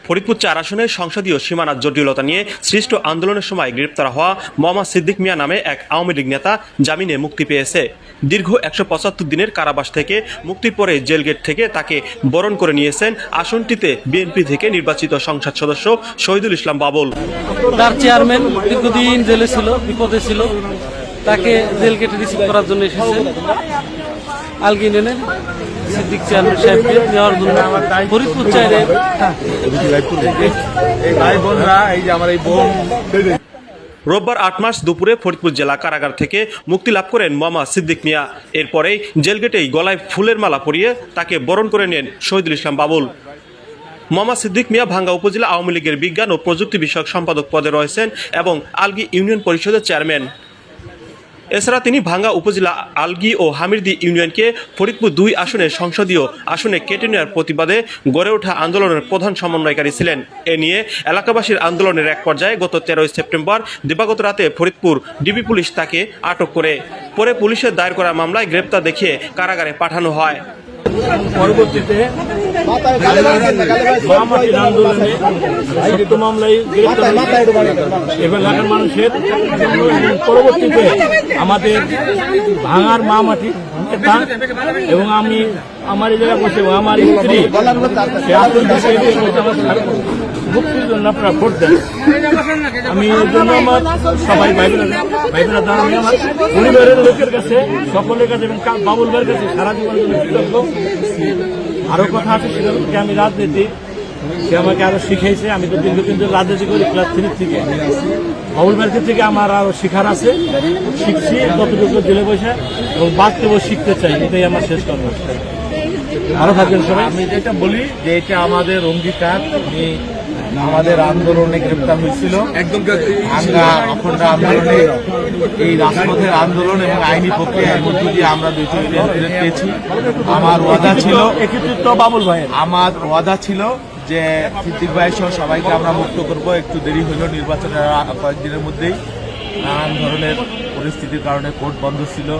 ফরিদপুর ৪ আসনের সংসদীয় সীমানার জটিলতা নিয়ে সৃষ্ট আন্দোলনের সময় গ্রেপ্তার হওয়া মোহাম্মদ সিদ্দিক মিয়া নামে এক আওয়ামী লীগ নেতা জামিনে মুক্তি পেয়েছে। দীর্ঘ ১৭৫ দিনের কারাবাস থেকে মুক্তির পরে জেলগেট থেকে তাকে বরণ করে নিয়েছেন আসনটিতে বিএনপি থেকে নির্বাচিত সংসদ সদস্য শহীদুল ইসলাম বাবুল। তার চেয়ারম্যান দীর্ঘদিন জেলে ছিল, বিপদে ছিল, তাকে জেলগেটে রিসিভ করার জন্য এসেছেন আলগি ইউনিয়নের সিদ্দিক চেয়ারম্যান সাহেবকে নেওয়ার জন্য ফরিদপুর চাইলে রোববার ৮ মার্চ দুপুরে ফরিদপুর জেলা কারাগার থেকে মুক্তি লাভ করেন মোহাম্মদ সিদ্দিক মিয়া। এরপরেই জেলগেটেই গলায় ফুলের মালা পরিয়ে তাকে বরণ করে নেন শহীদুল ইসলাম বাবুল। মোহাম্মদ সিদ্দিক মিয়া ভাঙ্গা উপজেলা আওয়ামী লীগের বিজ্ঞান ও প্রযুক্তি বিষয়ক সম্পাদক পদে রয়েছেন এবং আলগি ইউনিয়ন পরিষদের চেয়ারম্যান। এছাড়া তিনি ভাঙ্গা উপজেলা আলগি ও হামিরদি ইউনিয়নকে ফরিদপুর ২ আসনের সংসদীয় আসনে কেটে নেওয়ার প্রতিবাদে গড়ে ওঠা আন্দোলনের প্রধান সমন্বয়কারী ছিলেন। এ নিয়ে এলাকাবাসীর আন্দোলনের এক পর্যায়ে গত ১৩ সেপ্টেম্বর দিবাগত রাতে ফরিদপুর ডিবি পুলিশ তাকে আটক করে। পরে পুলিশের দায়ের করা মামলায় গ্রেপ্তার দেখিয়ে কারাগারে পাঠানো হয়। পরবর্তীতে আন্দোলনে সত্য মামলায় এবং এলাকার মানুষের পরবর্তীতে আমাদের ভাঙার মা মাটি এবং আমি আমার এই জায়গায় বসে আমার স্ত্রী মুক্তির জন্য আপনারা ভোট দেন। আমি এর জন্য আমার সবাই ভাইবেরা আমি আমার পরিবারের লোকের কাছে, সকলের কাছে এবং বাবুল ভাইয়ের কাছে সারা জীবনের জন্য কৃতজ্ঞ। আরো কথা আছে, সেটা হচ্ছে আমি রাজনীতি, সে আমাকে আরো শিখাইছে। আমি তো দীর্ঘদিন ধরে রাজনীতি করি ক্লাস 3 থেকে। বাবুল ভাইয়ের থেকে আমার আরো শিখার আছে, শিখছি কতটুকু জেলে বসে এবং বাস্তব শিখতে চাই। এটাই আমার শেষ কথা। আরো থাকবেন সবাই। আমি যেটা বলি যে এটা আমাদের অঙ্গীকার। আমাদের আন্দোলনে গ্রেপ্তার হয়েছিল, ভাঙ্গা অখণ্ড আন্দোলনে, এই রাজপথের আন্দোলন এবং আইনি প্রক্রিয়ার মধ্য দিয়ে আমরা 2টি ইউনিয়ন ফেরত পেয়েছি। আমার ওয়াদা ছিল, বাবুল ভাইয়ের আমার ওয়াদা ছিল যে সিদ্দিক ভাই সহ সবাইকে আমরা মুক্ত করব। একটু দেরি হলো, নির্বাচনের কয়েকদিনের মধ্যেই নানান ধরনের পরিস্থিতির কারণে কোর্ট বন্ধ ছিল,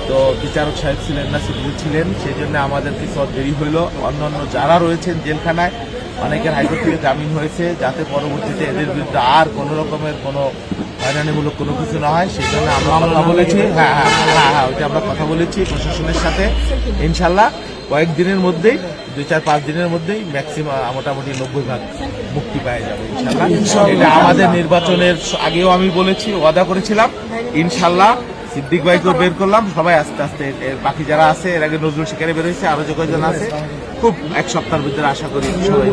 তো বিচারক সাহেব ছিলেন না, সিদ্দিক ছিলেন, সেই জন্য আমাদের কিছু দেরি হইল। অন্যান্য যারা রয়েছেন জেলখানায় অনেকের হাইকোর্ট থেকে জামিন হয়েছে, যাতে পরবর্তীতে এদের বিরুদ্ধে আর কোনো রকমের কোনো হয়রানিমূলক কোনো কিছু না হয়, সেই জন্য আমরা কথা বলেছি। ওইটা আমরা কথা বলেছি প্রশাসনের সাথে। ইনশাল্লাহ কয়েকদিনের মধ্যেই, 2-4-5 দিনের মধ্যেই ম্যাক্সিমাম মোটামুটি 90% মুক্তি পাওয়া যাবে ইনশাল্লাহ। এটা আমাদের নির্বাচনের আগেও আমি বলেছি, ওয়াদা করেছিলাম। ইনশাল্লাহ সিদ্দিক ভাইকেও বের করলাম, সবাই আস্তে আস্তে বাকি যারা আছে, এর আগে নজরুল শিকারে বের হয়েছে, আরো যে কয়েকজন আছে, খুব 1 সপ্তাহের ভিতরে আশা করি সবাই